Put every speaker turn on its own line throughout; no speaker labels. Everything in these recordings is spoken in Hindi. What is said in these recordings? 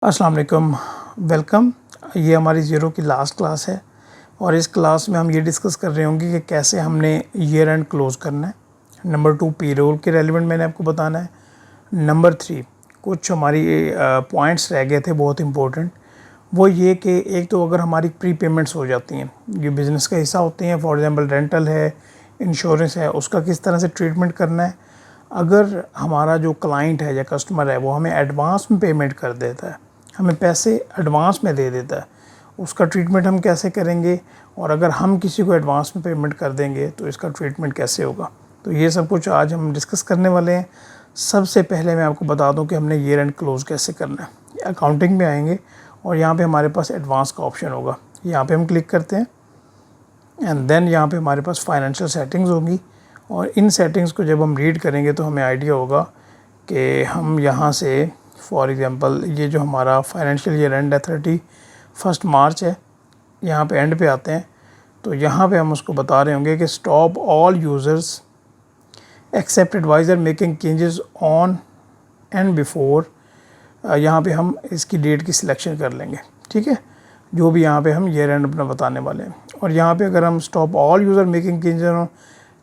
अस्सलाम वालेकुम, वेलकम। ये हमारी ज़ीरो की लास्ट क्लास है और इस क्लास में हम ये डिस्कस कर रहे होंगे कि कैसे हमने ईयर एंड क्लोज़ करना है। नंबर 2 पेरोल के रेलिवेंट मैंने आपको बताना है। नंबर 3 कुछ हमारी पॉइंट्स रह गए थे बहुत इंपॉर्टेंट, वो ये कि एक तो अगर हमारी प्री पेमेंट्स हो जाती हैं, ये बिज़नेस का हिस्सा होती हैं, फॉर एग्जांपल रेंटल है, इंश्योरेंस है, उसका किस तरह से ट्रीटमेंट करना है। अगर हमारा जो क्लाइंट है या कस्टमर है वो हमें एडवांस में पेमेंट कर देता है, हमें पैसे एडवांस में दे देता है, उसका ट्रीटमेंट हम कैसे करेंगे, और अगर हम किसी को एडवांस में पेमेंट कर देंगे तो इसका ट्रीटमेंट कैसे होगा। तो ये सब कुछ आज हम डिस्कस करने वाले हैं। सबसे पहले मैं आपको बता दूं कि हमने ईयर एंड क्लोज़ कैसे करना है। अकाउंटिंग में आएंगे और यहाँ पे हमारे पास एडवांस का ऑप्शन होगा, यहाँ पे हम क्लिक करते हैं एंड देन यहाँ पे हमारे पास फाइनेंशियल सेटिंग्स होंगी और इन सेटिंग्स को जब हम रीड करेंगे तो हमें आइडिया होगा कि हम यहाँ से फॉर एग्ज़ाम्पल ये जो हमारा फाइनेंशियल ईयर एंड है 31 मार्च है, यहाँ पे एंड पे आते हैं तो यहाँ पे हम उसको बता रहे होंगे कि stop all users except advisor making changes on and before. यहाँ पे हम इसकी डेट की सिलेक्शन कर लेंगे, ठीक है, जो भी यहाँ पे हम ईयर एंड अपना बताने वाले हैं। और यहाँ पे अगर हम stop all user making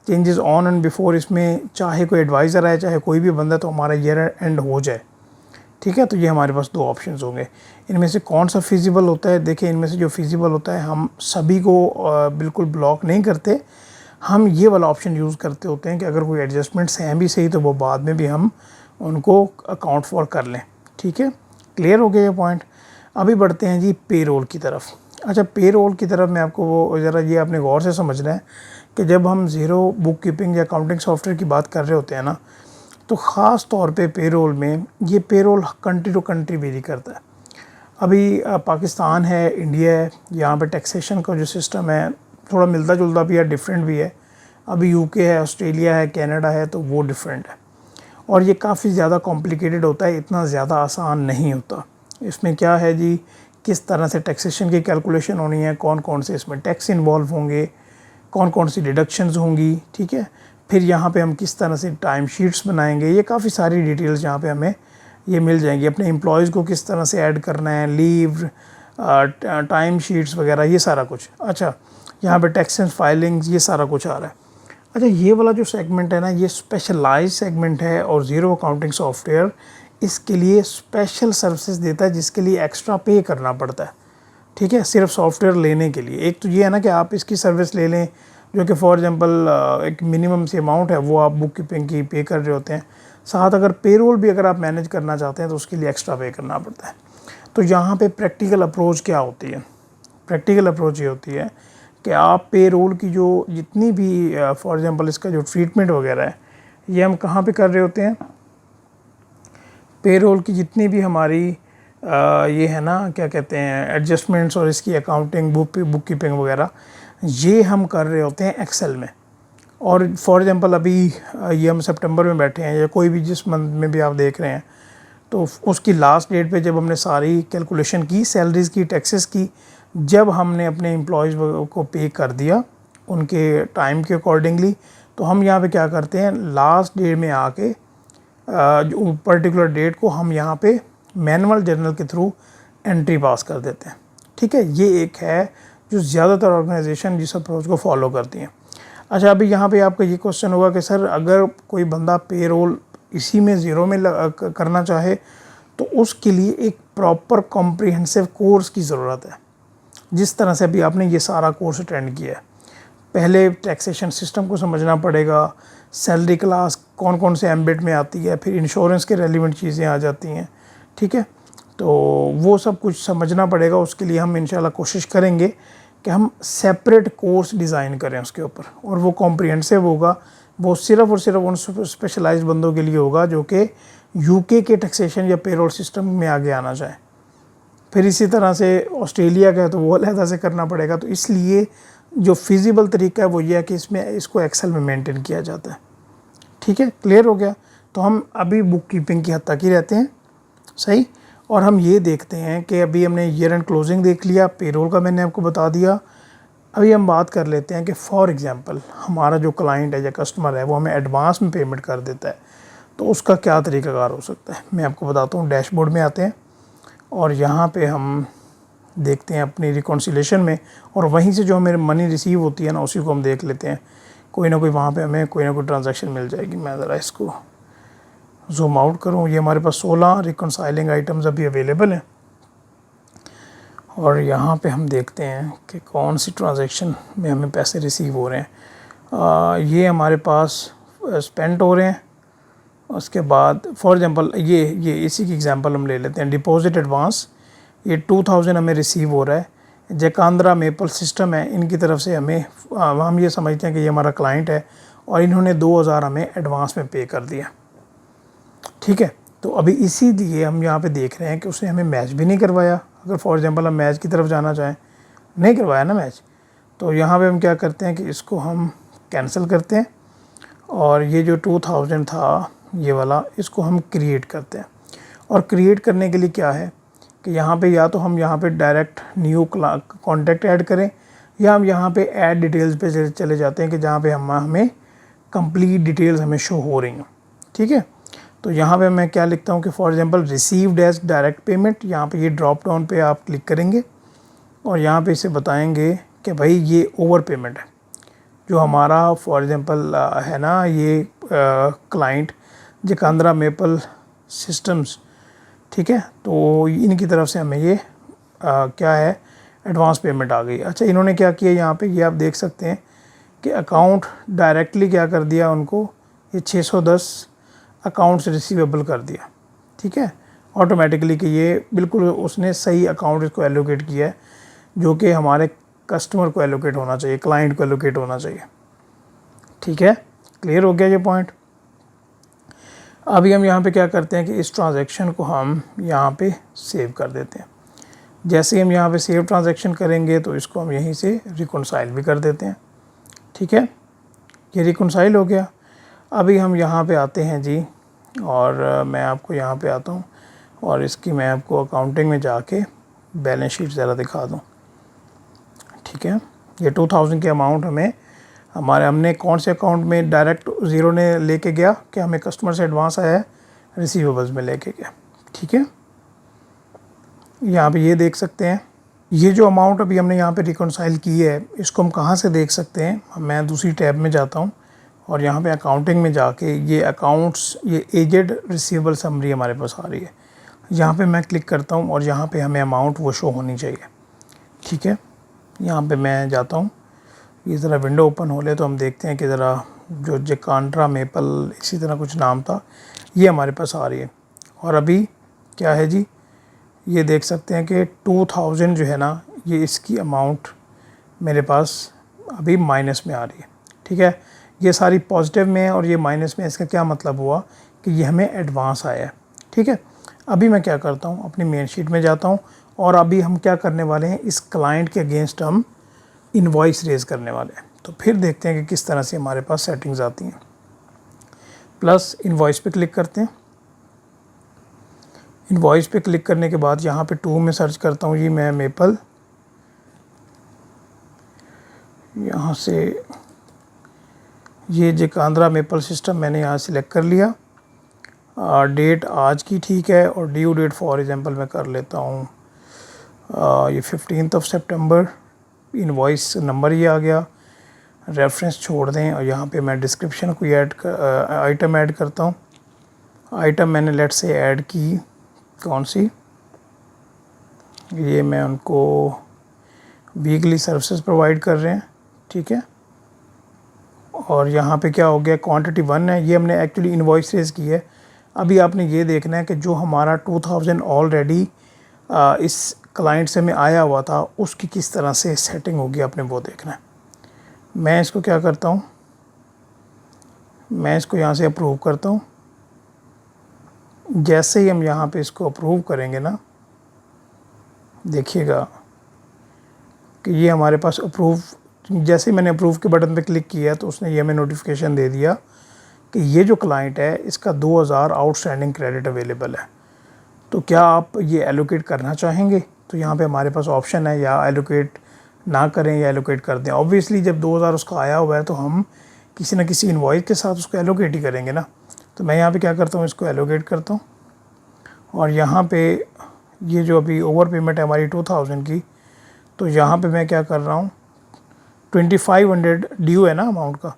changes on and before, इसमें चाहे कोई एडवाइज़र आए चाहे कोई भी बंदा, तो हमारा ईयर एंड हो जाए, ठीक है। तो ये हमारे पास दो ऑप्शंस होंगे। इनमें से कौन सा फिजिबल होता है, देखिए इनमें से जो फिजिबल होता है हम सभी को बिल्कुल ब्लॉक नहीं करते, हम ये वाला ऑप्शन यूज़ करते होते हैं कि अगर कोई एडजस्टमेंट्स हैं भी सही तो वो बाद में भी हम उनको अकाउंट फॉर कर लें, ठीक है। क्लियर हो गया ये पॉइंट। अभी बढ़ते हैं जी पेरोल की तरफ। अच्छा, पेरोल की तरफ मैं आपको वो ज़रा ये आपने गौर से समझना है कि जब हम ज़ीरो बुक कीपिंग या अकाउंटिंग सॉफ्टवेयर की बात कर रहे होते हैं ना, तो ख़ास तौर पे पेरोल में ये payroll country to country vary करता है। अभी पाकिस्तान है, इंडिया है, यहाँ पे टैक्सेशन का जो सिस्टम है थोड़ा मिलता जुलता भी है, डिफरेंट भी है। अभी यूके है, ऑस्ट्रेलिया है, कनाडा है, तो वो डिफरेंट है और ये काफ़ी ज़्यादा कॉम्प्लिकेटेड होता है, इतना ज़्यादा आसान नहीं होता। इसमें क्या है जी, किस तरह से टैक्सेशन की कैलकुलेशन होनी है, कौन कौन से इसमें टैक्स इन्वॉल्व होंगे, कौन कौन सी डिडक्शंस होंगी, ठीक है। फिर यहाँ पे हम किस तरह से टाइम शीट्स बनाएंगे, ये काफ़ी सारी डिटेल्स यहाँ पे हमें ये मिल जाएंगी। अपने एम्प्लॉयज़ को किस तरह से ऐड करना है, लीव, टाइम शीट्स वगैरह, ये सारा कुछ। अच्छा, यहाँ पे टैक्स एंड फाइलिंग्स, ये सारा कुछ आ रहा है। अच्छा, ये वाला जो सेगमेंट है ना, ये स्पेशलाइज सेगमेंट है और ज़ीरो अकाउंटिंग सॉफ्टवेयर इसके लिए स्पेशल सर्विसेज देता है जिसके लिए एक्स्ट्रा पे करना पड़ता है, ठीक है, सिर्फ सॉफ्टवेयर लेने के लिए। एक तो ये है ना कि आप इसकी सर्विस ले लें जो कि फॉर एग्जांपल एक मिनिमम सी अमाउंट है वो आप बुक कीपिंग की पे कर रहे होते हैं, साथ अगर पेरोल भी अगर आप मैनेज करना चाहते हैं तो उसके लिए एक्स्ट्रा पे करना पड़ता है। तो यहाँ पे प्रैक्टिकल अप्रोच क्या होती है, प्रैक्टिकल अप्रोच ये होती है कि आप पेरोल की जो जितनी भी फॉर एग्जांपल इसका जो ट्रीटमेंट वगैरह है ये हम कहाँ पे कर रहे होते हैं। पेरोल की जितनी भी हमारी ये है ना, क्या कहते हैं, एडजस्टमेंट्स और इसकी अकाउंटिंग बुक कीपिंग वगैरह, ये हम कर रहे होते हैं एक्सेल में। और फॉर एग्जांपल अभी ये हम सितंबर में बैठे हैं या कोई भी जिस मंथ में भी आप देख रहे हैं, तो उसकी लास्ट डेट पे जब हमने सारी कैलकुलेशन की, सैलरीज़ की, टैक्सेस की, जब हमने अपने एम्प्लॉयज़ को पे कर दिया उनके टाइम के अकॉर्डिंगली, तो हम यहाँ पे क्या करते हैं, लास्ट डेट में आके जो पर्टिकुलर डेट को हम यहाँ पे मैनुअल जर्नल के थ्रू एंट्री पास कर देते हैं, ठीक है। ये एक है जो ज़्यादातर ऑर्गेनाइजेशन जिस अप्रोच को फॉलो करती हैं। अच्छा, अभी यहाँ पे आपका ये क्वेश्चन होगा कि सर अगर कोई बंदा पेरोल इसी में ज़ीरो में करना चाहे तो उसके लिए एक प्रॉपर कॉम्प्रिहेंसिव कोर्स की ज़रूरत है। जिस तरह से अभी आपने ये सारा कोर्स अटेंड किया है, पहले टैक्सेशन सिस्टम को समझना पड़ेगा, सैलरी क्लास कौन कौन से एम्बेड में आती है, फिर इंश्योरेंस के रेलिवेंट चीज़ें आ जाती हैं, ठीक है। तो वो सब कुछ समझना पड़ेगा। उसके लिए हम इंशाल्लाह कोशिश करेंगे कि हम सेपरेट कोर्स डिज़ाइन करें उसके ऊपर, और वो कॉम्प्रिहेंसिव होगा, वो सिर्फ़ और सिर्फ उन स्पेशलाइज्ड बंदों के लिए होगा जो कि यूके के टैक्सेशन या पेरोल सिस्टम में आगे आना चाहे। फिर इसी तरह से ऑस्ट्रेलिया का है तो वो अलहदा से करना पड़ेगा। तो इसलिए जो फिजिबल तरीका है वो ये है कि इसमें इसको एक्सेल में मेंटेन किया जाता है, ठीक है। क्लियर हो गया। तो हम अभी बुक कीपिंग की हद तक ही रहते हैं, सही। और हम ये देखते हैं कि अभी हमने ईयर एंड क्लोजिंग देख लिया, पेरोल का मैंने आपको बता दिया। अभी हम बात कर लेते हैं कि फॉर एग्जांपल हमारा जो क्लाइंट है या कस्टमर है वो हमें एडवांस में पेमेंट कर देता है, तो उसका क्या तरीकाकार हो सकता है। मैं आपको बताता हूँ। डैशबोर्ड में आते हैं और यहाँ पे हम देखते हैं अपनी रिकॉन्सिलेशन में, और वहीं से जो हमें मनी रिसीव होती है ना उसी को हम देख लेते हैं। कोई ना कोई वहाँ पे हमें कोई ना कोई ट्रांजैक्शन मिल जाएगी। मैं ज़रा इसको जूम आउट करूँ। ये हमारे पास 16 रिकॉन्साइलिंग आइटम्स अभी अवेलेबल हैं, और यहाँ पे हम देखते हैं कि कौन सी ट्रांजैक्शन में हमें पैसे रिसीव हो रहे हैं। ये हमारे पास स्पेंट हो रहे हैं। उसके बाद फॉर एग्जांपल ये इसी की एग्जांपल हम ले लेते हैं। डिपॉजिट एडवांस, ये 2000 हमें रिसीव हो रहा है। जकांद्रा मेपल सिस्टम है, इनकी तरफ से हमें हम ये समझते हैं कि ये हमारा क्लाइंट है और इन्होंने 2000 हमें एडवांस में पे कर दिया। ठीक है, तो अभी इसीलिए हम यहाँ पे देख रहे हैं कि उसने हमें मैच भी नहीं करवाया। अगर फॉर एग्जांपल हम मैच की तरफ जाना चाहें, नहीं करवाया ना मैच, तो यहाँ पे हम क्या करते हैं कि इसको हम कैंसिल करते हैं, और ये जो 2000 था ये वाला, इसको हम क्रिएट करते हैं। और क्रिएट करने के लिए क्या है कि यहाँ पे या तो हम यहाँ पे डायरेक्ट न्यू कॉन्टैक्ट ऐड करें, या हम यहाँ पे ऐड डिटेल्स पे चले जाते हैं कि जहाँ पे हमें कंप्लीट डिटेल्स हमें शो हो रही हैं। ठीक है, तो यहाँ पे मैं क्या लिखता हूँ कि for example received as direct payment, यहाँ पे ये ड्रॉप डाउन पे आप क्लिक करेंगे और यहाँ पे इसे बताएंगे कि भाई ये ओवर पेमेंट है जो हमारा फॉर एग्जांपल है ना, ये क्लाइंट जकांद्रा मेपल सिस्टम्स। ठीक है, तो इनकी तरफ से हमें ये क्या है, एडवांस पेमेंट आ गई। अच्छा, इन्होंने क्या किया यहाँ पे, ये आप देख सकते हैं कि अकाउंट डायरेक्टली क्या कर दिया उनको, ये 610 अकाउंट्स रिसीवेबल कर दिया। ठीक है, ऑटोमेटिकली कि ये बिल्कुल उसने सही अकाउंट इसको एलोकेट किया है, जो कि हमारे कस्टमर को एलोकेट होना चाहिए, क्लाइंट को एलोकेट होना चाहिए। ठीक है, क्लियर हो गया ये पॉइंट। अभी हम यहाँ पे क्या करते हैं कि इस ट्रांजैक्शन को हम यहाँ पे सेव कर देते हैं। जैसे ही हम यहाँ पे सेव ट्रांजैक्शन करेंगे तो इसको हम यहीं से रिकॉन्साइल भी कर देते हैं। ठीक है, ये रिकॉन्साइल हो गया। अभी हम यहाँ पे आते हैं जी, और मैं आपको यहाँ पे आता हूँ और इसकी मैं आपको अकाउंटिंग में जाके बैलेंस शीट ज़रा दिखा दूँ। ठीक है, ये 2000 के अमाउंट हमने कौन से अकाउंट में डायरेक्ट ज़ीरो ने लेके गया कि हमें कस्टमर से एडवांस आया है, रिसीवेबल्स में लेके गया। ठीक है, यहाँ पे ये देख सकते हैं, ये जो अमाउंट अभी हमने यहाँ पे रिकॉन्साइल की है, इसको हम कहाँ से देख सकते हैं। मैं दूसरी टैब में जाता हूँ और यहाँ पे अकाउंटिंग में जाके ये अकाउंट्स, ये एजेड रिसीवेबल समरी हमारे पास आ रही है। यहाँ पे मैं क्लिक करता हूँ और यहाँ पे हमें अमाउंट वो शो होनी चाहिए। ठीक है, यहाँ पे मैं जाता हूँ, ये ज़रा विंडो ओपन हो ले तो हम देखते हैं कि ज़रा जो जकांद्रा मेपल इसी तरह कुछ नाम था, ये हमारे पास आ रही है। और अभी क्या है जी, ये देख सकते हैं कि 2000 जो है ना, ये इसकी अमाउंट मेरे पास अभी माइनस में आ रही है। ठीक है, ये सारी पॉजिटिव में है और ये माइनस में। इसका क्या मतलब हुआ कि ये हमें एडवांस आया है। ठीक है, अभी मैं क्या करता हूँ, अपनी मेन शीट में जाता हूँ और अभी हम क्या करने वाले हैं, इस क्लाइंट के अगेंस्ट हम इनवॉइस रेज करने वाले हैं। तो फिर देखते हैं कि किस तरह से हमारे पास सेटिंग्स आती हैं। प्लस इनवॉइस पे क्लिक करते हैं। इनवॉइस पे क्लिक करने के बाद यहाँ पे टू में सर्च करता हूँ जी मैं मेपल, यहाँ से ये जकांद्रा मेपल सिस्टम मैंने यहाँ सिलेक्ट कर लिया। डेट आज की ठीक है, और ड्यू डेट फॉर एग्जांपल मैं कर लेता हूँ ये 15 सितंबर। इनवॉइस नंबर ये आ गया, रेफरेंस छोड़ दें और यहाँ पे मैं डिस्क्रिप्शन को आइटम ऐड करता हूँ। आइटम मैंने लेट से ऐड की कौन सी, ये मैं उनको वीकली सर्विसेज प्रोवाइड कर रहे हैं। ठीक है, और यहाँ पे क्या हो गया, क्वांटिटी 1 है, ये हमने एक्चुअली इनवॉइस रेज की है। अभी आपने ये देखना है कि जो हमारा 2000 ऑलरेडी इस क्लाइंट से में आया हुआ था, उसकी किस तरह से सेटिंग होगी, आपने वो देखना है। मैं इसको क्या करता हूँ, मैं इसको यहाँ से अप्रूव करता हूँ। जैसे ही हम यहाँ पे इसको अप्रूव करेंगे ना, देखिएगा कि ये हमारे पास अप्रूव, जैसे ही मैंने अप्रूव के बटन पे क्लिक किया तो उसने ये हमें नोटिफिकेशन दे दिया कि ये जो क्लाइंट है इसका 2000 आउटस्टैंडिंग क्रेडिट अवेलेबल है। तो क्या आप ये एलोकेट करना चाहेंगे? तो यहाँ पे हमारे पास ऑप्शन है, या एलोकेट ना करें या एलोकेट कर दें। ऑब्वियसली जब 2000 उसका आया हुआ है तो हम किसी न किसी इनवॉइस के साथ उसको एलोकेट ही करेंगे ना। तो मैं यहाँ पे क्या करता हूँ, इसको एलोकेट करता हूँ और यहाँ पे ये जो अभी ओवर पेमेंट है हमारी 2000 की, तो यहाँ पे मैं क्या कर रहा हूँ, 2500 ड्यू है ना अमाउंट का,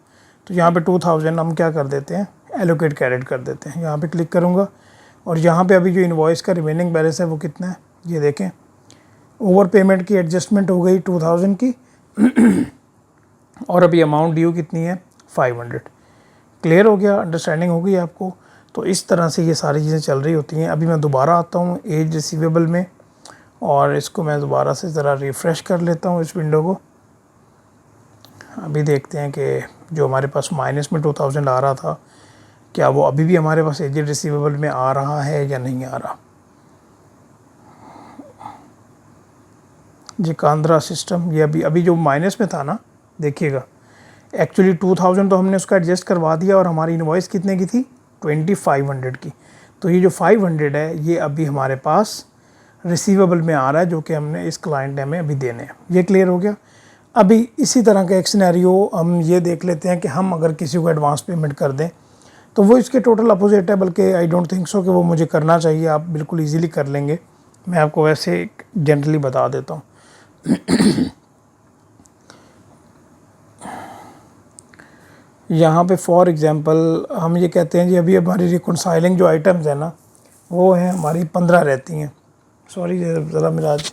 तो यहाँ पे 2000 हम क्या कर देते हैं, एलोकेट क्रेडिट कर देते हैं। यहाँ पे क्लिक करूँगा और यहाँ पे अभी जो इनवॉइस का रिमेनिंग बैलेंस है वो कितना है, ये देखें, ओवर पेमेंट की एडजस्टमेंट हो गई 2000 की और अभी अमाउंट ड्यू कितनी है, 500। क्लियर हो गया, अंडरस्टैंडिंग हो गई आपको। तो इस तरह से ये सारी चीज़ें चल रही होती हैं। अभी मैं दोबारा आता हूँ एज रिसीवेबल में और इसको मैं दोबारा से ज़रा रिफ़्रेश कर लेता हूँ इस विंडो को। अभी देखते हैं कि जो हमारे पास माइनस में 2000 आ रहा था, क्या वो अभी भी हमारे पास एज रिसीवेबल में आ रहा है या नहीं आ रहा। जी कांद्रा सिस्टम, ये अभी जो माइनस में था ना, देखिएगा एक्चुअली 2000 तो हमने उसका एडजस्ट करवा दिया और हमारी इनवॉइस कितने की थी, 2500 की। तो ये जो 500 है ये अभी हमारे पास रिसीवेबल में आ रहा है, जो कि हमने इस क्लाइंट ने हमें अभी देने हैं। ये क्लियर हो गया। अभी इसी तरह का एक सिनेरियो हम ये देख लेते हैं कि हम अगर किसी को एडवांस पेमेंट कर दें तो वो इसके टोटल अपोजिट है, बल्कि आई डोंट थिंक सो कि वो मुझे करना चाहिए। आप बिल्कुल ईजीली कर लेंगे, मैं आपको वैसे जनरली बता देता हूँ। यहाँ पे फॉर एग्ज़ाम्पल हम ये कहते हैं जी अभी हमारी रिकॉन्साइलिंग जो आइटम्स है ना वो है हमारी 15 रहती हैं। सॉरी ज़रा मेरा आज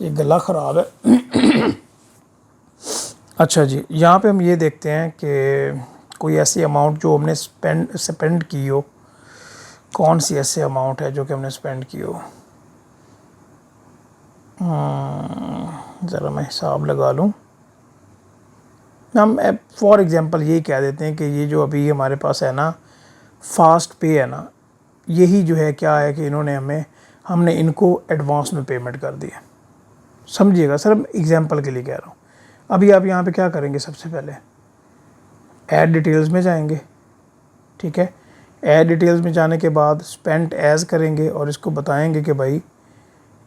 ये गला ख़राब है। अच्छा जी, यहाँ पे हम ये देखते हैं कि कोई ऐसी अमाउंट जो हमने स्पेंड की हो, कौन सी ऐसी अमाउंट है जो कि हमने स्पेंड की हो। ज़रा मैं हिसाब लगा लूँ। हम फॉर एग्ज़ाम्पल यही कह देते हैं कि ये जो अभी हमारे पास है ना फास्ट पे है ना, यही जो है क्या है कि हमने इनको एडवांस में पेमेंट कर दी है। समझिएगा सर, एग्ज़ाम्पल के लिए कह रहा हूँ। अभी आप यहाँ पे क्या करेंगे, सबसे पहले ऐड डिटेल्स में जाएंगे, ठीक है। ऐड डिटेल्स में जाने के बाद स्पेंट एज करेंगे और इसको बताएंगे कि भाई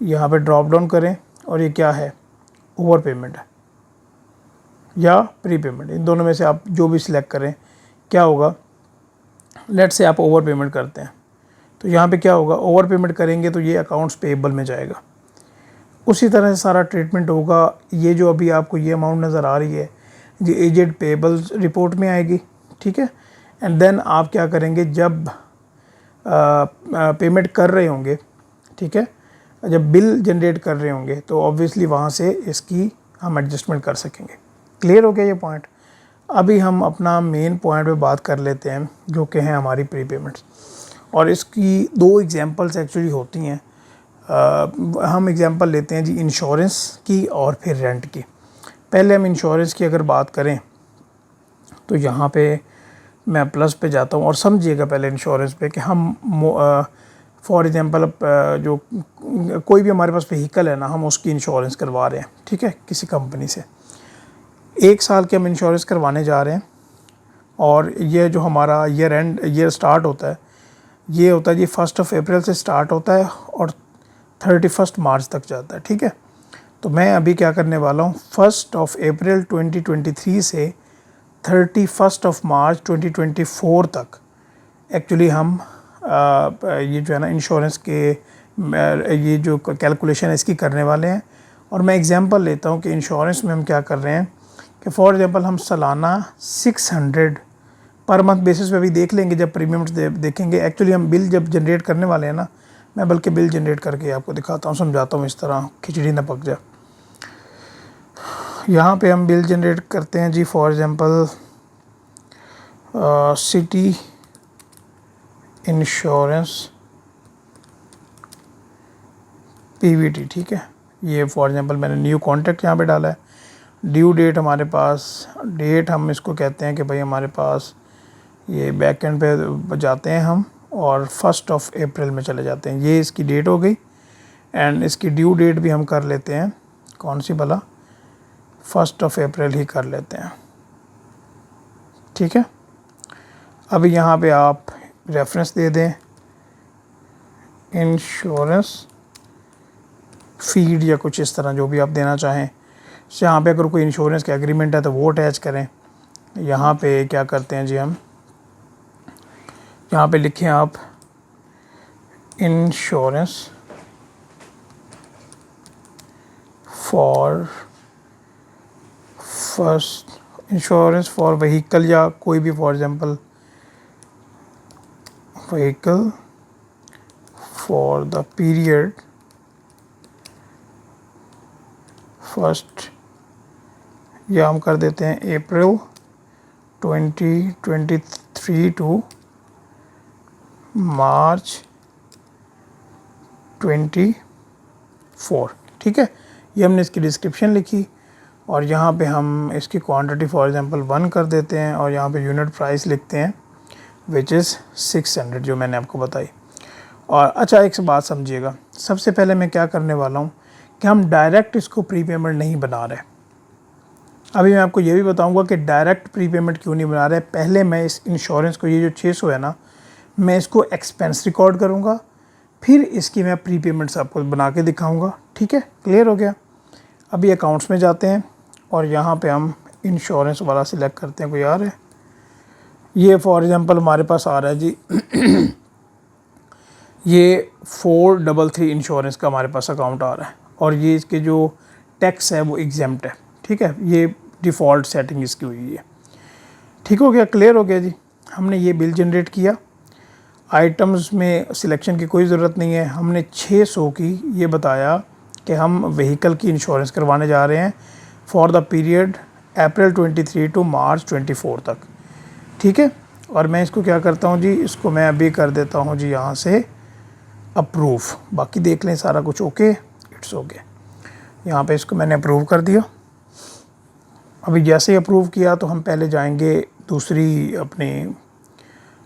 यहाँ पे ड्रॉप डाउन करें और ये क्या है, ओवर पेमेंट है या प्री पेमेंट, इन दोनों में से आप जो भी सिलेक्ट करें। क्या होगा, लेट से आप ओवर पेमेंट करते हैं तो यहाँ पे क्या होगा, ओवर पेमेंट करेंगे तो ये अकाउंट्स पेएबल में जाएगा। उसी तरह से सारा ट्रीटमेंट होगा। ये जो अभी आपको ये अमाउंट नज़र आ रही है ये एजेड पेएबल्स रिपोर्ट में आएगी, ठीक है। एंड देन आप क्या करेंगे, जब पेमेंट कर रहे होंगे, ठीक है, जब बिल जनरेट कर रहे होंगे तो ऑब्वियसली वहाँ से इसकी हम एडजस्टमेंट कर सकेंगे। क्लियर हो गया ये पॉइंट। अभी हम अपना मेन पॉइंट पे बात कर लेते हैं जो कि हैं हमारी प्री पेमेंट्स, और इसकी दो एग्जांपल्स एक्चुअली होती हैं। हम एग्जांपल लेते हैं जी इंश्योरेंस की और फिर रेंट की। पहले हम इंश्योरेंस की अगर बात करें तो यहाँ पे मैं प्लस पे जाता हूँ और समझिएगा पहले इंश्योरेंस पे कि हम फॉर एग्जांपल जो कोई भी हमारे पास व्हीकल है ना, हम उसकी इंश्योरेंस करवा रहे हैं, ठीक है, किसी कंपनी से। 1 साल के हम इंश्योरेंस करवाने जा रहे हैं और ये जो हमारा ईयर स्टार्ट होता है, ये होता है जी 1 अप्रैल से स्टार्ट होता है और 31 मार्च तक जाता है, ठीक है। तो मैं अभी क्या करने वाला हूँ, 1 अप्रैल 2023 से 31 मार्च 2024 तक एक्चुअली हम ये जो है ना इंश्योरेंस के ये जो कैलकुलेशन है इसकी करने वाले हैं। और मैं एग्जांपल लेता हूँ कि इंश्योरेंस में हम क्या कर रहे हैं कि फॉर एग्जांपल हम सालाना 600 पर मंथ बेसिस पे भी देख लेंगे जब प्रीमियम्स देखेंगे। एक्चुअली हम बिल जब जनरेट करने वाले हैं ना, मैं बल्कि बिल जनरेट करके आपको दिखाता हूँ, समझाता हूँ, इस तरह खिचड़ी ना पक जाए। यहाँ पे हम बिल जनरेट करते हैं जी, for example city insurance PVT, ठीक है। ये फॉर एग्जांपल मैंने न्यू कॉन्ट्रैक्ट यहाँ पे डाला है। ड्यू डेट हमारे पास, डेट हम इसको कहते हैं कि भाई हमारे पास ये बैक एंड पे जाते हैं हम और 1 अप्रैल में चले जाते हैं। ये इसकी डेट हो गई एंड इसकी ड्यू डेट भी हम कर लेते हैं, कौन सी भला, 1 अप्रैल ही कर लेते हैं, ठीक है। अभी यहाँ पे आप रेफरेंस दे दें इंश्योरेंस फीड या कुछ इस तरह, जो भी आप देना चाहें। यहाँ पे अगर कोई इंश्योरेंस का एग्रीमेंट है तो वो अटैच करें। यहाँ पे क्या करते हैं जी, हम यहाँ पे लिखें आप insurance for first insurance for vehicle या कोई भी, for example vehicle for the period first, या हम कर देते हैं अप्रैल 2023 टू मार्च 24। ठीक है, ये हमने इसकी डिस्क्रिप्शन लिखी और यहाँ पे हम इसकी क्वांटिटी फॉर एग्जांपल 1 कर देते हैं और यहाँ पे यूनिट प्राइस लिखते हैं विच इज़ 600 जो मैंने आपको बताई। और अच्छा एक बात समझिएगा, सबसे पहले मैं क्या करने वाला हूँ कि हम डायरेक्ट इसको प्री पेमेंट नहीं बना रहे। अभी मैं आपको ये भी बताऊंगा कि डायरेक्ट प्री पेमेंट क्यों नहीं बना रहे। पहले मैं इस इंश्योरेंस को, ये जो 600 है ना, मैं इसको एक्सपेंस रिकॉर्ड करूंगा, फिर इसकी मैं प्री पेमेंट्स आपको बना के दिखाऊंगा। ठीक है, क्लियर हो गया। अभी अकाउंट्स में जाते हैं और यहाँ पे हम इंश्योरेंस वाला सिलेक्ट करते हैं। कोई आ रहा है, ये फॉर एग्जांपल हमारे पास आ रहा है जी ये 433 इंश्योरेंस का हमारे पास अकाउंट आ रहा है और ये इसके जो टैक्स है वो एग्जेम्प्ट है। ठीक है, ये डिफ़ॉल्ट सेटिंग इसकी हुई है। ठीक हो गया, क्लियर हो गया जी। हमने ये बिल जनरेट किया, आइटम्स में सिलेक्शन की कोई ज़रूरत नहीं है। हमने 600 की ये बताया कि हम व्हीकल की इंश्योरेंस करवाने जा रहे हैं for the period April 23 to March 24 तक। ठीक है, और मैं इसको क्या करता हूँ जी, इसको मैं अभी कर देता हूँ जी यहाँ से अप्रूव। बाकी देख लें सारा कुछ ओके, इट्स ओके। यहाँ पे इसको मैंने अप्रूव कर दिया। अभी जैसे ही अप्रूव किया तो हम पहले जाएंगे दूसरी अपनी,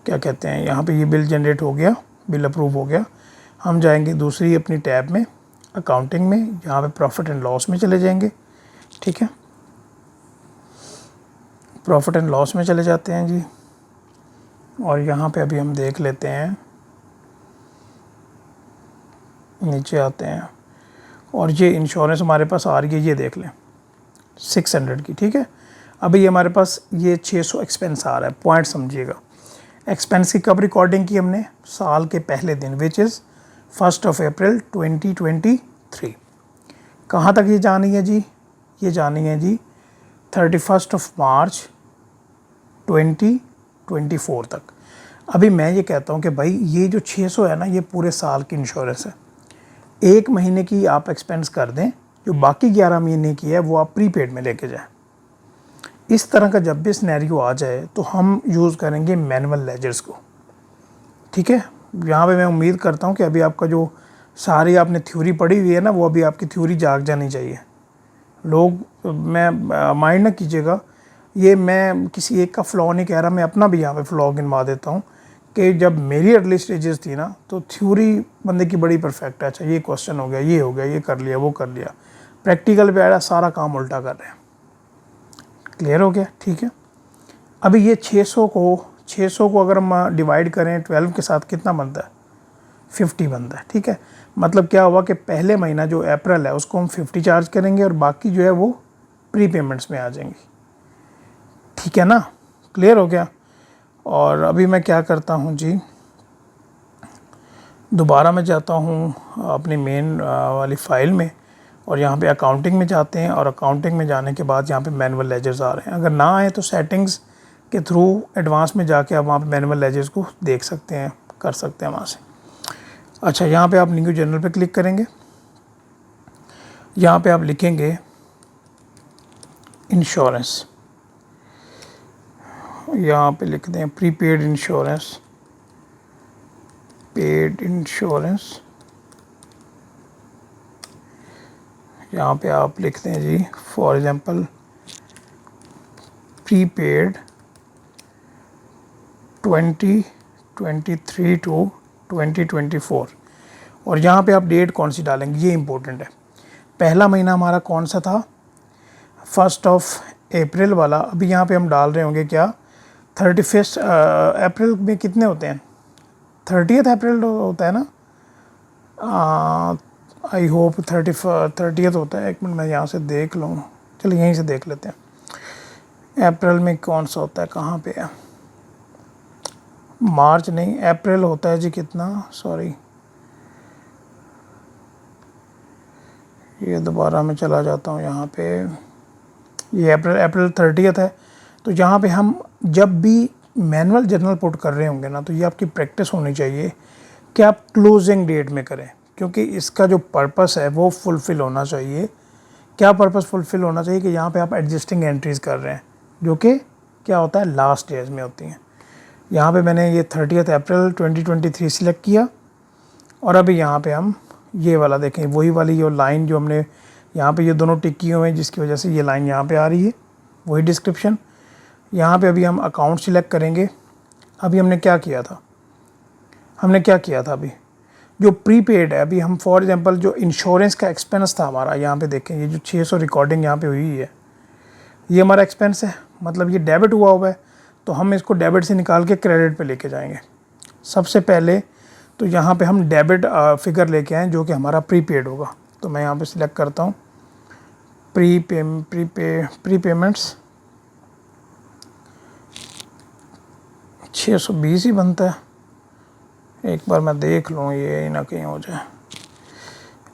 क्या कहते हैं, यहाँ पे ये बिल जनरेट हो गया, बिल अप्रूव हो गया। हम जाएंगे दूसरी अपनी टैब में, अकाउंटिंग में, यहाँ पे प्रॉफिट एंड लॉस में चले जाएंगे। ठीक है, प्रॉफिट एंड लॉस में चले जाते हैं जी और यहाँ पे अभी हम देख लेते हैं, नीचे आते हैं और ये इंश्योरेंस हमारे पास आ रही है, ये देख लें 600 की। ठीक है, अभी ये हमारे पास ये 600 एक्सपेंस आ रहा है। पॉइंट समझिएगा, एक्सपेंस की कब रिकॉर्डिंग की हमने, साल के पहले दिन विच इज़ 1 अप्रैल 2023। कहाँ तक ये जानी है जी, ये जानी है जी 31 मार्च 2024 तक। अभी मैं ये कहता हूँ कि भाई ये जो 600 है ना, ये पूरे साल की इंश्योरेंस है। 1 महीने की आप एक्सपेंस कर दें, जो बाकी 11 महीने की है वो आप प्रीपेड में लेके जाएं। इस तरह का जब भी सिनेरियो आ जाए तो हम यूज़ करेंगे मैनुअल लेजर्स को। ठीक है, यहाँ पे मैं उम्मीद करता हूँ कि अभी आपका जो सारी आपने थ्योरी पढ़ी हुई है ना, वो अभी आपकी थ्योरी जाग जानी चाहिए। लोग, मैं माइंड ना कीजिएगा, ये मैं किसी एक का फ्लॉ नहीं कह रहा, मैं अपना भी यहाँ पे फ्लॉ गिनवा देता हूँ कि जब मेरी अर्ली स्टेजेस थी ना, तो थ्योरी बंदे की बड़ी परफेक्ट है। अच्छा ये क्वेश्चन हो गया, ये हो गया, ये कर लिया, वो कर लिया, प्रैक्टिकल पे आया सारा काम उल्टा कर रहे हैं। क्लियर हो गया, ठीक है। अभी ये 600 को अगर हम डिवाइड करें 12 के साथ कितना बनता है, 50 बनता है। ठीक है, मतलब क्या हुआ कि पहले महीना जो अप्रैल है उसको हम 50 चार्ज करेंगे और बाकी जो है वो प्री पेमेंट्स में आ जाएंगी। ठीक है ना, क्लियर हो गया। और अभी मैं क्या करता हूँ जी, दोबारा मैं जाता हूँ अपनी मेन वाली फ़ाइल में और यहाँ पे अकाउंटिंग में जाते हैं और अकाउंटिंग में जाने के बाद यहाँ पे मैनुअल लेजर्स आ रहे हैं। अगर ना आए तो सेटिंग्स के थ्रू एडवांस में जाके आप वहाँ पे मैनुअल लेजर्स को देख सकते हैं, कर सकते हैं वहाँ से। अच्छा, यहाँ पे आप न्यू जर्नल पे क्लिक करेंगे, यहाँ पे आप लिखेंगे इंश्योरेंस, यहाँ पे लिख दें प्रीपेड इंश्योरेंस, पेड इंश्योरेंस। यहाँ पे आप लिखते हैं जी फॉर एग्जांपल प्रीपेड 2023 टू 2024 और यहाँ पे आप डेट कौन सी डालेंगे, ये इंपॉर्टेंट है। पहला महीना हमारा कौन सा था, 1 अप्रैल वाला। अभी यहाँ पे हम डाल रहे होंगे क्या, 31 अप्रैल में कितने होते हैं, 30 अप्रैल होता है ना, आई होप 30 होता है। एक मिनट मैं यहाँ से देख लूँ, चलिए यहीं से देख लेते हैं। अप्रैल में कौन सा होता है, कहाँ पे है, मार्च नहीं, अप्रैल होता है जी कितना, सॉरी ये दोबारा मैं चला जाता हूँ यहाँ पे, ये अप्रैल 30 है। तो यहाँ पे हम जब भी मैनुअल जर्नल पुट कर रहे होंगे ना, तो ये आपकी प्रैक्टिस होनी चाहिए कि आप क्लोजिंग डेट में करें, क्योंकि इसका जो पर्पस है वो फुलफ़िल होना चाहिए। क्या पर्पस फुलफ़िल होना चाहिए कि यहाँ पे आप एडजस्टिंग एंट्रीज़ कर रहे हैं, जो कि क्या होता है लास्ट डेज में होती हैं। यहाँ पे मैंने ये 30 अप्रैल 2023 सिलेक्ट किया, और अभी यहाँ पे हम ये वाला देखें, वही वाली जो लाइन जो हमने यहाँ पे ये दोनों टिक किए हुए हैं, जिसकी वजह से ये लाइन यहाँ पे आ रही है, वही डिस्क्रिप्शन। यहाँ पे अभी हम अकाउंट सिलेक्ट करेंगे। अभी हमने क्या किया था, अभी जो प्रीपेड है, अभी हम फॉर एग्जांपल जो इंश्योरेंस का एक्सपेंस था हमारा, यहाँ पे देखें ये जो 600 रिकॉर्डिंग यहाँ पे हुई है, ये हमारा एक्सपेंस है, मतलब ये डेबिट हुआ है। तो हम इसको डेबिट से निकाल के क्रेडिट पे लेके जाएंगे। सबसे पहले तो यहाँ पे हम डेबिट फिगर लेके आएँ जो कि हमारा प्रीपेड होगा। तो मैं यहाँ पे सिलेक्ट करता हूँ प्रीपेमेंट्स, 620 ही बनता है। एक बार मैं देख लूँ ये ना कहीं हो जाए,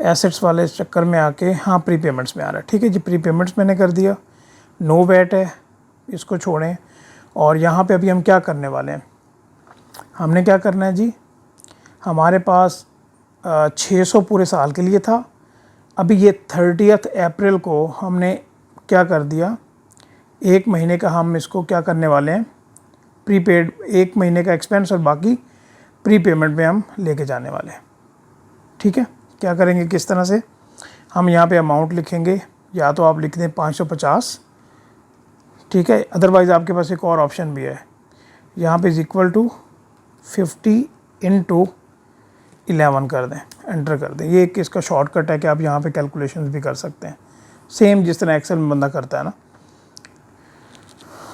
एसेट्स वाले इस चक्कर में आके, हाँ प्रीपेमेंट्स में आ रहा है। ठीक है जी, प्रीपेमेंट्स मैंने कर दिया, नो वेट है, इसको छोड़ें। और यहाँ पे अभी हम क्या करने वाले हैं, हमने क्या करना है जी, हमारे पास 600 पूरे साल के लिए था। अभी ये 30 अप्रैल को हमने क्या कर दिया, 1 महीने का हम इसको क्या करने वाले हैं, प्रीपेड 1 महीने का एक्सपेंस और बाकी प्रीपेमेंट में हम लेके जाने वाले हैं। ठीक है, क्या करेंगे किस तरह से, हम यहाँ पे अमाउंट लिखेंगे, या तो आप लिख दें 550, ठीक है, अदरवाइज़ आपके पास एक और ऑप्शन भी है, यहाँ पे इज इक्वल टू 50 × 11 कर दें, एंटर कर दें। ये एक इसका शॉर्टकट है कि आप यहाँ पे कैलकुलेशंस भी कर सकते हैं, सेम जिस तरह एक्सेल में बंदा करता है ना।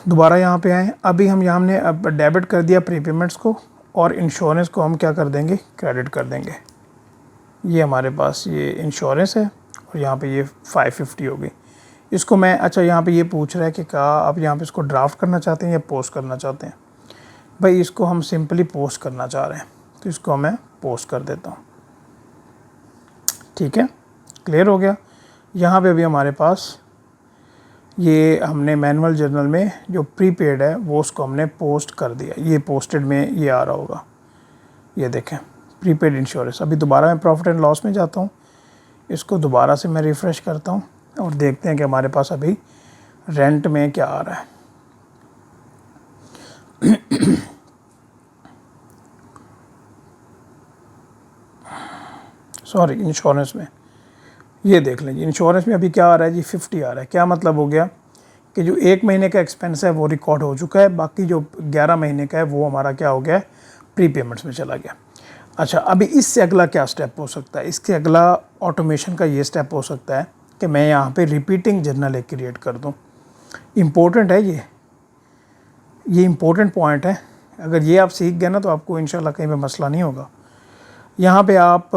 दोबारा यहाँ पे आए, अभी हम यहाँ हमने अब डेबिट कर दिया प्रीपेमेंट्स को, और इंश्योरेंस को हम क्या कर देंगे, क्रेडिट कर देंगे। ये हमारे पास ये इंश्योरेंस है, और यहाँ पे ये 550 होगी। इसको मैं, अच्छा यहाँ पे ये पूछ रहा है कि क्या आप यहाँ पे इसको ड्राफ्ट करना चाहते हैं या पोस्ट करना चाहते हैं। भाई इसको हम सिंपली पोस्ट करना चाह रहे हैं, तो इसको मैं पोस्ट कर देता हूँ। ठीक है, क्लियर हो गया। यहाँ पे अभी हमारे पास ये हमने मैनुअल जर्नल में जो प्रीपेड है वो उसको हमने पोस्ट कर दिया, ये पोस्टेड में ये आ रहा होगा, ये देखें प्रीपेड इंश्योरेंस। अभी दोबारा मैं प्रॉफिट एंड लॉस में जाता हूँ, इसको दोबारा से मैं रिफ़्रेश करता हूँ और देखते हैं कि हमारे पास अभी रेंट में क्या आ रहा है। सॉरी, इंश्योरेंस में ये देख लें जी, इंश्योरेंस में अभी क्या आ रहा है जी, 50 आ रहा है। क्या मतलब हो गया कि जो 1 महीने का एक्सपेंस है वो रिकॉर्ड हो चुका है, बाकी जो 11 महीने का है वो हमारा क्या हो गया, प्रीपेमेंट्स में चला गया। अच्छा, अभी इससे अगला क्या स्टेप हो सकता है, इसके अगला ऑटोमेशन का ये स्टेप हो सकता है कि मैं यहाँ पे रिपीटिंग जर्नल एक क्रिएट कर दूँ। इम्पोर्टेंट है ये इम्पोर्टेंट पॉइंट है। अगर ये आप सीख गए ना तो आपको इंशाल्लाह कहीं पे मसला नहीं होगा। यहाँ पे आप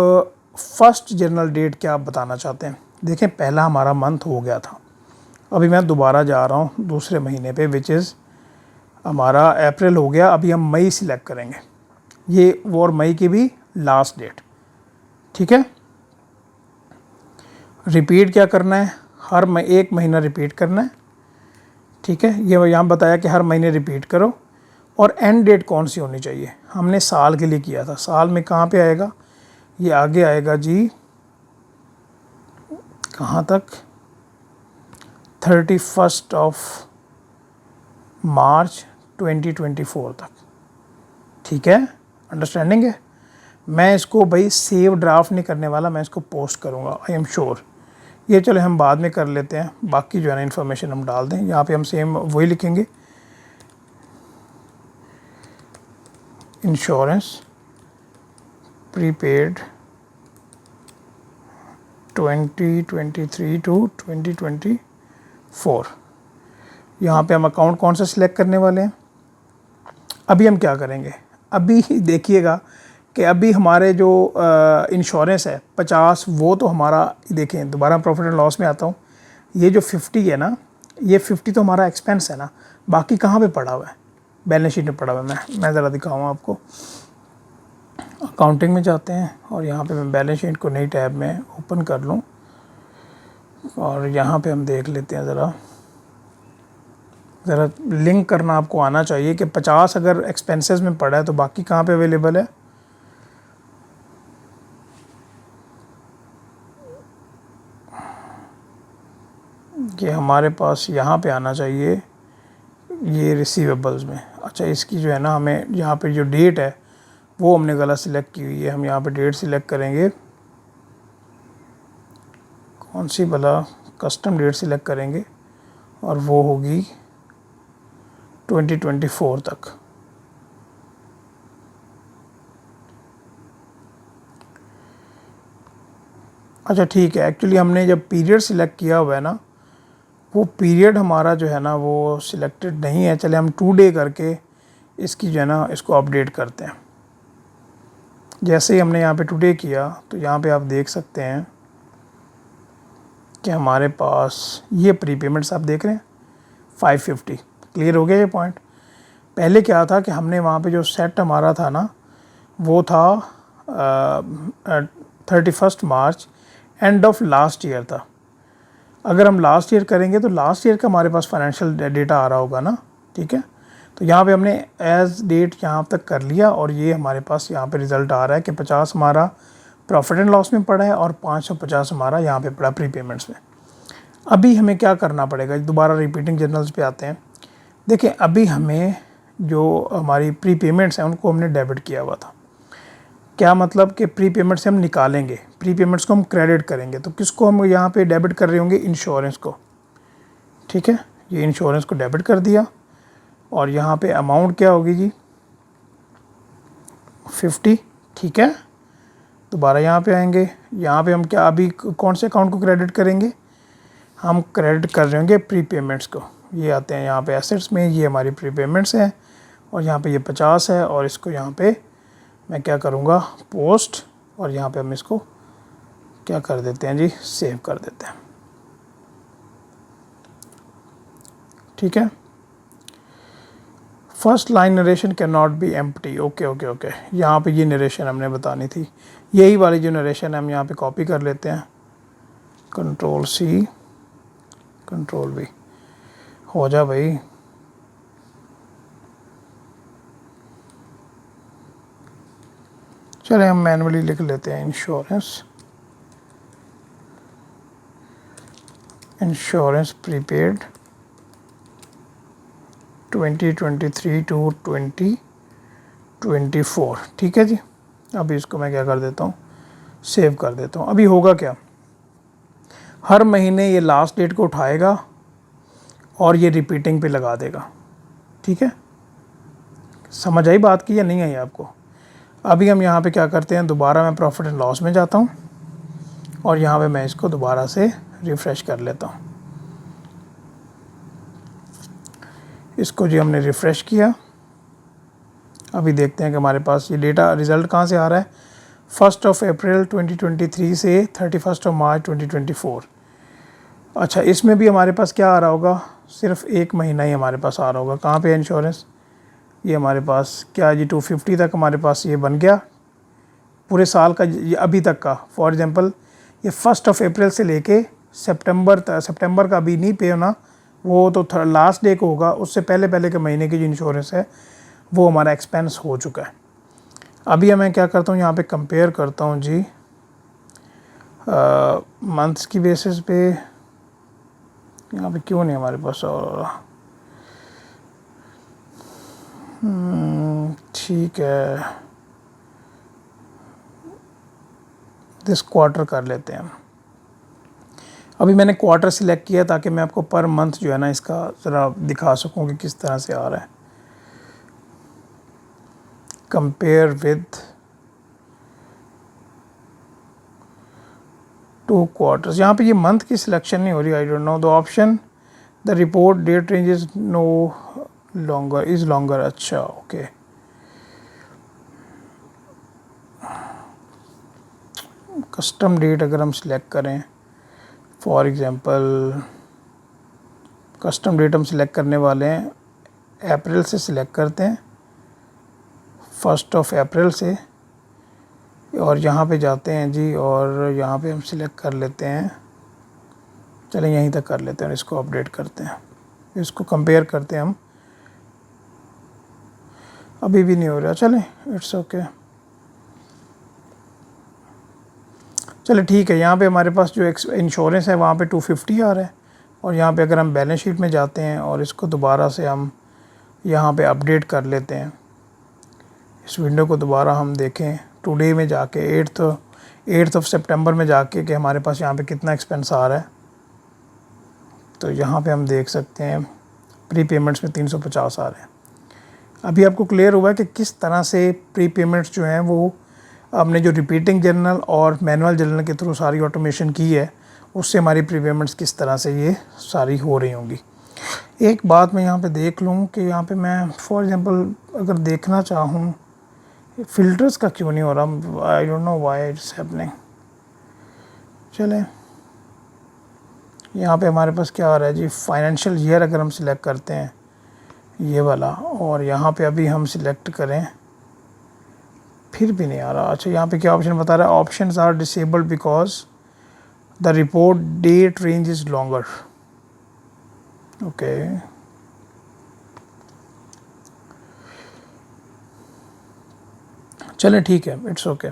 फर्स्ट जर्नल डेट क्या आप बताना चाहते हैं। देखें, पहला हमारा मंथ हो गया था, अभी मैं दोबारा जा रहा हूँ दूसरे महीने पे, विच इज़ हमारा अप्रैल हो गया। अभी हम मई सिलेक्ट करेंगे, ये वो, और मई की भी लास्ट डेट। ठीक है, रिपीट क्या करना है, हर 1 महीना रिपीट करना है। ठीक है, ये यहाँ बताया कि हर महीने रिपीट करो, और एंड डेट कौन सी होनी चाहिए, हमने साल के लिए किया था। साल में कहाँ पे आएगा, ये आगे आएगा जी, कहाँ तक, 31 मार्च 2024 तक। ठीक है, अंडरस्टैंडिंग है। मैं इसको भाई सेव ड्राफ्ट नहीं करने वाला, मैं इसको पोस्ट करूँगा, आई एम श्योर। ये चलो हम बाद में कर लेते हैं, बाकी जो है ना इन्फॉर्मेशन हम डाल दें। यहाँ पे हम सेम वही लिखेंगे, इंश्योरेंस प्रीपेड 2023 to 2024। यहाँ पे हम अकाउंट कौन सा सिलेक्ट करने वाले हैं। अभी हम क्या करेंगे, अभी देखिएगा कि अभी हमारे जो इंश्योरेंस है 50, वो तो हमारा, देखें दोबारा प्रॉफिट एंड लॉस में आता हूँ, ये जो 50 है ना, ये 50 तो हमारा एक्सपेंस है ना, बाकी कहाँ पे पड़ा हुआ है, बैलेंस शीट में पड़ा हुआ है। मैं ज़रा दिखाऊँ आपको, अकाउंटिंग में जाते हैं और यहाँ पे मैं बैलेंस शीट को नई टैब में ओपन कर लूँ। और यहाँ पे हम देख लेते हैं ज़रा लिंक करना आपको आना चाहिए कि 50 अगर एक्सपेंसेस में पड़ा है तो बाकी कहाँ पे अवेलेबल है। ये हमारे पास यहाँ पे आना चाहिए, ये रिसीवेबल्स में। अच्छा, इसकी जो है ना, हमें यहाँ पे जो डेट है वो हमने गलत सिलेक्ट की हुई है। हम यहाँ पे डेट सिलेक्ट करेंगे, कौन सी भला, कस्टम डेट सिलेक्ट करेंगे और वो होगी 2024 तक। अच्छा ठीक है, एक्चुअली हमने जब पीरियड सिलेक्ट किया हुआ है ना, वो पीरियड हमारा जो है ना वो सिलेक्टेड नहीं है। चले हम 2 डे करके इसकी जो है ना इसको अपडेट करते हैं। जैसे ही हमने यहाँ पे टुडे किया तो यहाँ पे आप देख सकते हैं कि हमारे पास ये प्री पेमेंट्स आप देख रहे हैं 550। क्लियर हो गया ये पॉइंट। पहले क्या था कि हमने वहाँ पे जो सेट हमारा था ना वो था 31 मार्च, एंड ऑफ लास्ट ईयर था। अगर हम लास्ट ईयर करेंगे तो लास्ट ईयर का हमारे पास फाइनेंशियल डेटा आ रहा होगा ना, ठीक है। तो यहाँ पे हमने एज डेट यहाँ तक कर लिया और ये हमारे पास यहाँ पे रिज़ल्ट आ रहा है कि 50 हमारा प्रॉफिट एंड लॉस में पड़ा है और 550 हमारा यहाँ पे पड़ा प्री पेमेंट्स में। अभी हमें क्या करना पड़ेगा, दोबारा रिपीटिंग जर्नल्स पे आते हैं। देखिए, अभी हमें जो हमारी प्री पेमेंट्स हैं उनको हमने डेबिट किया हुआ था। क्या मतलब कि प्री पेमेंट से हम निकालेंगे, प्री पेमेंट्स को हम क्रेडिट करेंगे। तो किसको हम यहाँ पे डेबिट कर रहे होंगे, इंश्योरेंस को, ठीक है। ये इंश्योरेंस को डेबिट कर दिया और यहाँ पे अमाउंट क्या होगी जी 50, ठीक है। दोबारा यहाँ पे आएंगे, यहाँ पे हम क्या अभी कौन से अकाउंट को क्रेडिट करेंगे, हम क्रेडिट कर रहे होंगे प्री पेमेंट्स को। ये आते हैं यहाँ पे एसेट्स में, ये हमारी प्री पेमेंट्स हैं और यहाँ पे ये 50 है और इसको यहाँ पे मैं क्या करूँगा पोस्ट, और यहाँ पे हम इसको क्या कर देते हैं जी सेव कर देते हैं, ठीक है। First line narration can not be empty, okay okay okay. यहाँ पे ये नरेशन हमने बतानी थी, यही वाली जो नरेशन है हम यहाँ पे कॉपी कर लेते हैं, कंट्रोल सी कंट्रोल वी, हो जा भाई। चले हम मैनुअली लिख लेते हैं इंश्योरेंस प्रीपेड 2023 टू 2024, ठीक है जी। अभी इसको मैं क्या कर देता हूँ सेव कर देता हूँ। अभी होगा क्या, हर महीने ये लास्ट डेट को उठाएगा और ये रिपीटिंग पे लगा देगा, ठीक है। समझ आई बात की या नहीं आई आपको। अभी हम यहाँ पे क्या करते हैं, दोबारा मैं प्रॉफिट एंड लॉस में जाता हूँ और यहाँ पे मैं इसको दोबारा से रिफ़्रेश कर लेता हूँ। इसको जी हमने रिफ़्रेश किया। अभी देखते हैं कि हमारे पास ये डेटा रिज़ल्ट कहाँ से आ रहा है, 1 अप्रैल 2023 से 31 मार्च 2024। अच्छा, इसमें भी हमारे पास क्या आ रहा होगा, सिर्फ एक महीना ही हमारे पास आ रहा होगा। कहाँ पे इंश्योरेंस, ये हमारे पास क्या जी 250 तक हमारे पास ये बन गया पूरे साल का, ये अभी तक का। फॉर एग्जांपल ये 1 अप्रैल से लेके सितंबर का अभी नहीं पे होना, वो तो लास्ट डे को होगा, उससे पहले पहले के महीने की जो इंश्योरेंस है वो हमारा एक्सपेंस हो चुका है। अभी मैं क्या करता हूँ, यहाँ पे कंपेयर करता हूँ जी मंथ्स की बेसिस पे। यहाँ पे क्यों नहीं हमारे पास, और ठीक है दिस क्वार्टर कर लेते हैं। अभी मैंने क्वार्टर सिलेक्ट किया ताकि मैं आपको पर मंथ जो है ना इसका ज़रा दिखा सकूं कि किस तरह से आ रहा है। कंपेयर विद 2 क्वार्टर्स, यहाँ पे ये मंथ की सिलेक्शन नहीं हो रही, I don't know the option, the report date range is no longer is longer. अच्छा ओके, कस्टम डेट अगर हम सिलेक्ट करें, फॉर एग्जांपल कस्टम डेट हम सिलेक्ट करने वाले हैं अप्रैल से सिलेक्ट करते हैं, 1 अप्रैल से, और यहाँ पे जाते हैं जी और यहाँ पे हम सिलेक्ट कर लेते हैं चलें यहीं तक कर लेते हैं और इसको अपडेट करते हैं, इसको कंपेयर करते हैं हम। अभी भी नहीं हो रहा, चलें इट्स ओके। चले ठीक है, यहाँ पे हमारे पास जो इंश्योरेंस है वहाँ पे 250 आ रहा है, और यहाँ पे अगर हम बैलेंस शीट में जाते हैं और इसको दोबारा से हम यहाँ पे अपडेट कर लेते हैं, इस विंडो को दोबारा हम देखें टुडे में जाके 8 सितंबर में जाके कि हमारे पास यहाँ पे कितना एक्सपेंस आ रहा है। तो यहाँ पे हम देख सकते हैं प्री पेमेंट्स में 350 आ रहे हैं। अभी आपको क्लियर हुआ है कि किस तरह से प्री पेमेंट्स जो हैं वो हमने जो रिपीटिंग जर्नल और मैनुअल जर्नल के थ्रू सारी ऑटोमेशन की है, उससे हमारी प्री पेमेंट्स किस तरह से ये सारी हो रही होंगी। एक बात मैं यहाँ पे देख लूँ कि यहाँ पे मैं फॉर एग्जांपल अगर देखना चाहूँ फ़िल्टर्स का क्यों नहीं हो रहा, आई don't know why it's happening. चलें यहाँ पे हमारे पास क्या आ रहा है जी, फाइनेंशियल ईयर अगर हम सिलेक्ट करते हैं ये वाला, और यहाँ पे अभी हम सिलेक्ट करें फिर भी नहीं आ रहा। अच्छा यहाँ पे क्या ऑप्शन बता रहा है, options are disabled because the report date range is longer. Okay चलें ठीक है, इट्स ओके।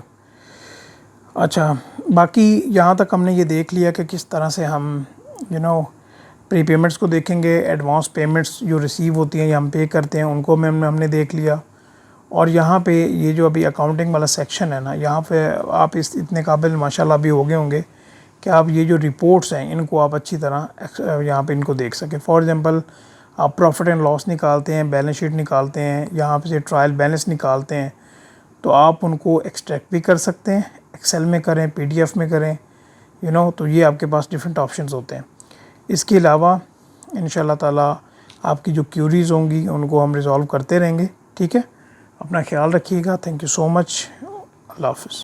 अच्छा बाकी यहाँ तक हमने ये देख लिया कि किस तरह से हम प्री पेमेंट्स को देखेंगे, एडवांस पेमेंट्स जो रिसीव होती हैं या हम पे करते हैं उनको में हमने देख लिया। और यहाँ पे ये जो अभी अकाउंटिंग वाला सेक्शन है ना, यहाँ पे आप इतने काबिल माशाल्लाह भी हो गए होंगे कि आप ये जो रिपोर्ट्स हैं इनको आप अच्छी तरह यहाँ पे इनको देख सकें। फॉर एग्जांपल आप प्रॉफिट एंड लॉस निकालते हैं, बैलेंस शीट निकालते हैं, यहाँ पे से ट्रायल बैलेंस निकालते हैं, तो आप उनको एक्सट्रैक्ट भी कर सकते हैं, एक्सेल में करें, PDF में करें, तो ये आपके पास डिफरेंट ऑप्शंस होते हैं। इसके अलावा इंशाल्लाह ताला आपकी जो क्यूरीज़ होंगी उनको हम रिज़ॉल्व करते रहेंगे। ठीक है, अपना ख्याल रखिएगा। Thank you so much. अल्लाह हाफ़िज़।